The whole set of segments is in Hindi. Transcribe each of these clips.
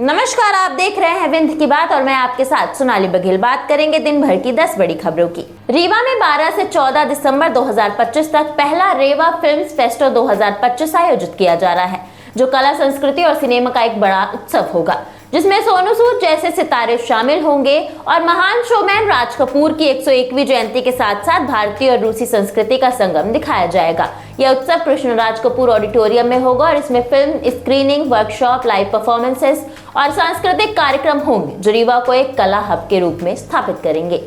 नमस्कार, आप देख रहे हैं विंध्य की बात और मैं आपके साथ सोनाली बघेल। बात करेंगे दिन भर की 10 बड़ी खबरों की। रीवा में 12 से 14 दिसंबर 2025 तक पहला रेवा फिल्म्स फेस्टो 2025 आयोजित किया जा रहा है, जो कला, संस्कृति और सिनेमा का एक बड़ा उत्सव होगा, जिसमें सोनू सूद जैसे सितारे शामिल होंगे और महान शोमैन राज कपूर की 101वीं जयंती के साथ साथ भारतीय और रूसी संस्कृति का संगम दिखाया जाएगा। यह उत्सव कृष्णराज कपूर ऑडिटोरियम में होगा और इसमें film screening, workshop, live performances और सांस्कृतिक कार्यक्रम होंगे, जो रीवा को एक कला हब के रूप में स्थापित करेंगे।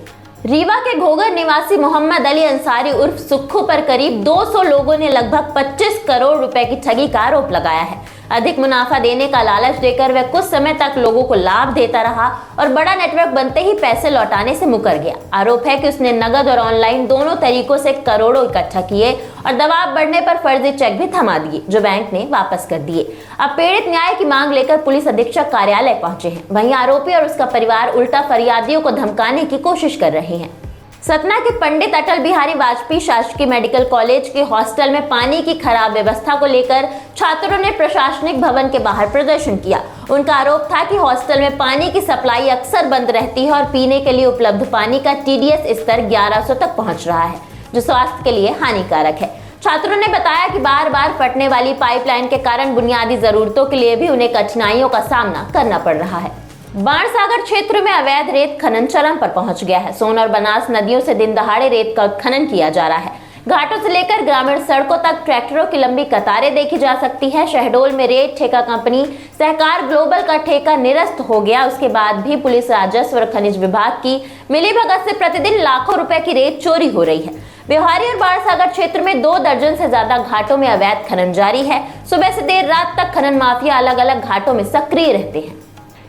रीवा के घोघर निवासी मोहम्मद अली अंसारी उर्फ सुक्खू पर करीब 200 लोगों ने लगभग 25 करोड़ रुपए की ठगी का आरोप लगाया है। अधिक मुनाफा देने का लालच देकर वह कुछ समय तक लोगों को लाभ देता रहा और बड़ा नेटवर्क बनते ही पैसे लौटाने से मुकर गया। आरोप है कि उसने नगद और ऑनलाइन दोनों तरीकों से करोड़ों इकट्ठा किए और दबाव बढ़ने पर फर्जी चेक भी थमा दिए, जो बैंक ने वापस कर दिए। अब पीड़ित न्याय की मांग लेकर पुलिस अधीक्षक कार्यालय पहुंचे हैं। वहीं आरोपी और उसका परिवार उल्टा फरियादियों को धमकाने की कोशिश कर रहे हैं। सतना के पंडित अटल बिहारी वाजपेयी शासकीय मेडिकल कॉलेज के हॉस्टल में पानी की खराब व्यवस्था को लेकर छात्रों ने प्रशासनिक भवन के बाहर प्रदर्शन किया। उनका आरोप था कि हॉस्टल में पानी की सप्लाई अक्सर बंद रहती है और पीने के लिए उपलब्ध पानी का TDS स्तर 1100 तक पहुंच रहा है, जो स्वास्थ्य के लिए हानिकारक है। छात्रों ने बताया कि बार बार फटने वाली पाइपलाइन के कारण बुनियादी जरूरतों के लिए भी उन्हें कठिनाइयों का सामना करना पड़ रहा है। बाणसागर क्षेत्र में अवैध रेत खनन चरम पर पहुंच गया है। सोन और बनास नदियों से दिन दहाड़े रेत का खनन किया जा रहा है। घाटों से लेकर ग्रामीण सड़कों तक ट्रैक्टरों की लंबी कतारें देखी जा सकती है। शहडोल में रेत ठेका कंपनी सहकार ग्लोबल का ठेका निरस्त हो गया। उसके बाद भी पुलिस, राजस्व और खनिज विभाग की मिलीभगत से प्रतिदिन लाखों रुपए की रेत चोरी हो रही है। बिहारी और बाणसागर क्षेत्र में 2 दर्जन से ज्यादा घाटों में अवैध खनन जारी है। सुबह से देर रात तक खनन माफिया अलग अलग घाटों में सक्रिय रहते हैं।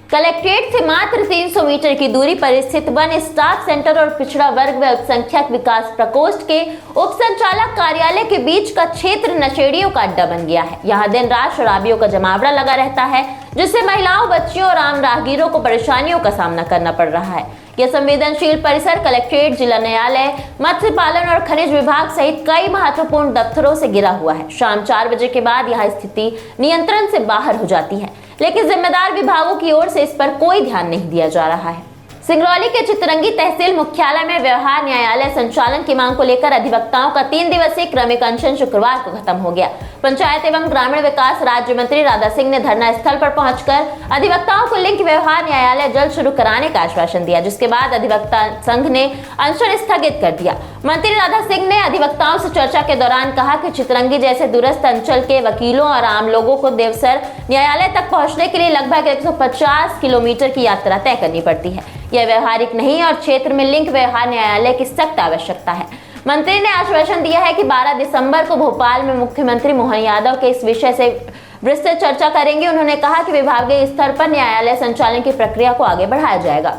कलेक्ट्रेट से मात्र 300 मीटर की दूरी पर स्थित वन स्टाफ सेंटर और पिछड़ा वर्ग व अल्पसंख्यक विकास प्रकोष्ठ के उप संचालक कार्यालय के बीच का क्षेत्र नशेड़ियों का अड्डा बन गया है। यहाँ दिन रात शराबियों का जमावड़ा लगा रहता है, जिससे महिलाओं, बच्चियों और आम राहगीरों को परेशानियों का सामना करना पड़ रहा है। यह संवेदनशील परिसर कलेक्ट्रेट, जिला न्यायालय, मत्स्य पालन और खनिज विभाग सहित कई महत्वपूर्ण दफ्तरों से घिरा हुआ है। शाम 4 बजे के बाद यह स्थिति नियंत्रण से बाहर हो जाती है, लेकिन जिम्मेदार विभागों की ओर से इस पर कोई ध्यान नहीं दिया जा रहा है। सिंगरौली के चितरंगी तहसील मुख्यालय में व्यवहार न्यायालय संचालन की मांग को लेकर अधिवक्ताओं का 3 दिवसीय क्रमिक अनशन शुक्रवार को खत्म हो गया। पंचायत एवं ग्रामीण विकास राज्य मंत्री राधा सिंह ने धरना स्थल पर पहुंचकर अधिवक्ताओं को लिंक व्यवहार न्यायालय जल्द शुरू कराने का आश्वासन दिया, जिसके बाद अधिवक्ता संघ ने अनशन स्थगित कर दिया। मंत्री राधा सिंह ने अधिवक्ताओं से चर्चा के दौरान कहा कि चितरंगी जैसे दूरस्थ अंचल के वकीलों और आम लोगों को देवसर न्यायालय तक पहुंचने के लिए लगभग 150 किलोमीटर की यात्रा तय करनी पड़ती है। यह व्यवहारिक नहीं और क्षेत्र में लिंक व्यवहार न्यायालय की सख्त आवश्यकता है। मंत्री ने आश्वासन दिया है कि 12 दिसंबर को भोपाल में मुख्यमंत्री मोहन यादव के इस विषय से विस्तृत चर्चा करेंगे। उन्होंने कहा कि विभागीय स्तर पर न्यायालय संचालन की प्रक्रिया को आगे बढ़ाया जाएगा।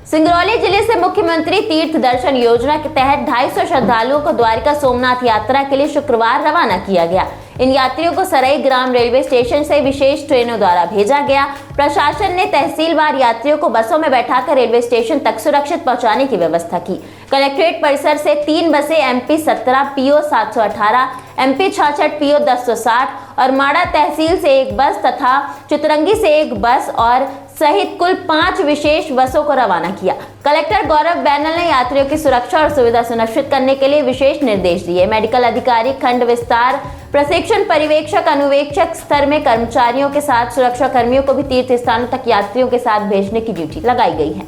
सिंगरौली जिले से मुख्यमंत्री तीर्थ दर्शन योजना के तहत 250 श्रद्धालुओं को द्वारिका सोमनाथ यात्रा के लिए शुक्रवार रवाना किया गया। इन यात्रियों को सराई ग्राम रेलवे स्टेशन से विशेष ट्रेनों द्वारा भेजा गया। प्रशासन ने तहसीलवार यात्रियों को बसों में बैठाकर रेलवे स्टेशन तक सुरक्षित पहुंचाने की व्यवस्था की। कलेक्ट्रेट परिसर से 3 बसें MP 17 PO 718, MP 66 PO 1060 और माड़ा तहसील से 1 बस तथा चितरंगी से 1 बस और सहित कुल 5 विशेष बसों को रवाना किया। कलेक्टर गौरव बैनल ने यात्रियों की सुरक्षा और सुविधा सुनिश्चित करने के लिए विशेष निर्देश दिए। मेडिकल अधिकारी, खंड विस्तार, प्रशिक्षण पर्यवेक्षक, अनुवेक्षक स्तर में कर्मचारियों के साथ सुरक्षा कर्मियों को भी तीर्थ स्थानों तक यात्रियों के साथ भेजने की ड्यूटी लगाई गई है।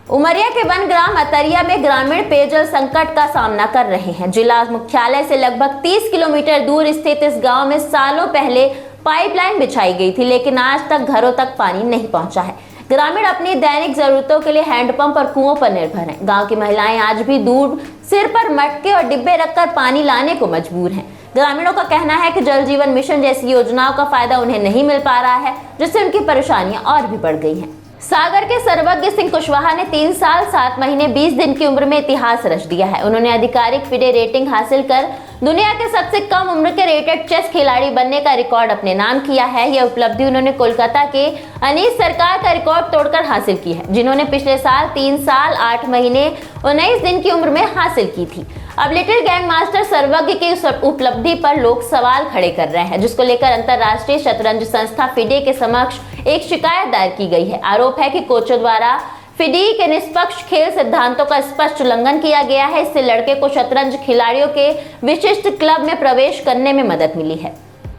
उमरिया के वन ग्राम अतरिया में ग्रामीण पेयजल संकट का सामना कर रहे हैं। जिला मुख्यालय से लगभग 30 किलोमीटर दूर स्थित इस गांव में सालों पहले पाइपलाइन बिछाई गई थी, लेकिन आज तक घरों तक पानी नहीं पहुंचा है। ग्रामीण अपनी दैनिक जरूरतों के लिए हैंडपंप और कुओं पर निर्भर हैं। गांव की महिलाएं आज भी दूर सिर पर मटके और डिब्बे रखकर पानी लाने को मजबूर हैं। ग्रामीणों का कहना है कि जल जीवन मिशन जैसी योजनाओं का फायदा उन्हें नहीं मिल पा रहा है, जिससे उनकी परेशानियां और भी बढ़ गई हैं। सागर के सर्वज्ञ सिंह कुशवाहा ने 3 साल 7 महीने 20 दिन की उम्र में इतिहास रच दिया है। उन्होंने आधिकारिक FIDE रेटिंग हासिल कर दुनिया के सबसे कम उम्र के रेटेड चेस खिलाड़ी बनने का रिकॉर्ड अपने नाम किया है। यह उपलब्धि उन्होंने कोलकाता के अनीस सरकार का रिकॉर्ड तोड़कर हासिल की है, जिन्होंने पिछले साल 3 साल 8 महीने 19 दिन की उम्र में हासिल की थी। अब लिटिल गैंग मास्टर सर्वज्ञ की उपलब्धि पर लोग सवाल खड़े कर रहे हैं, जिसको लेकर अंतरराष्ट्रीय शतरंज संस्था FIDE के समक्ष एक शिकायत दायर की गई है। आरोप है कि कोचों द्वारा फिडी के निष्पक्ष खेल सिद्धांतों का स्पष्ट उल्लंघन किया गया है। इससे लड़के को शतरंज खिलाड़ियों के विशिष्ट क्लब में प्रवेश करने में मदद मिली है।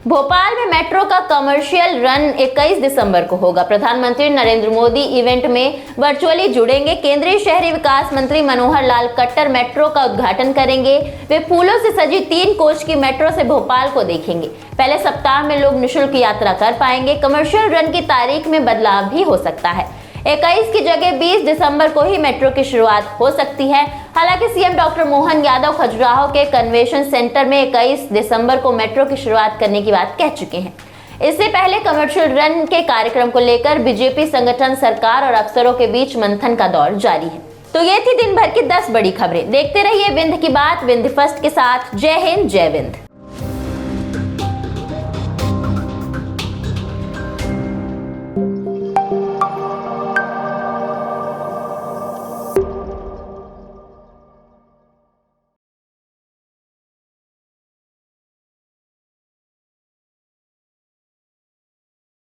भोपाल में मेट्रो का कमर्शियल रन 21 दिसंबर को होगा। प्रधानमंत्री नरेंद्र मोदी इवेंट में वर्चुअली जुड़ेंगे। केंद्रीय शहरी विकास मंत्री मनोहर लाल खट्टर मेट्रो का उद्घाटन करेंगे। वे फूलों से सजी 3 कोच की मेट्रो से भोपाल को देखेंगे। पहले सप्ताह में लोग निःशुल्क यात्रा कर पाएंगे। कमर्शियल रन की तारीख में बदलाव भी हो सकता है। 21 की जगह 20 दिसंबर को ही मेट्रो की शुरुआत हो सकती है। हालांकि सीएम डॉक्टर मोहन यादव खजुराहो के कन्वेंशन सेंटर में 21 दिसंबर को मेट्रो की शुरुआत करने की बात कह चुके हैं। इससे पहले कमर्शियल रन के कार्यक्रम को लेकर बीजेपी संगठन, सरकार और अफसरों के बीच मंथन का दौर जारी है। तो ये थी दिन भर की 10 बड़ी खबरें। देखते रहिए विंध्य की बात विंध्य फर्स्ट के साथ। जय हिंद, जय विंध्य।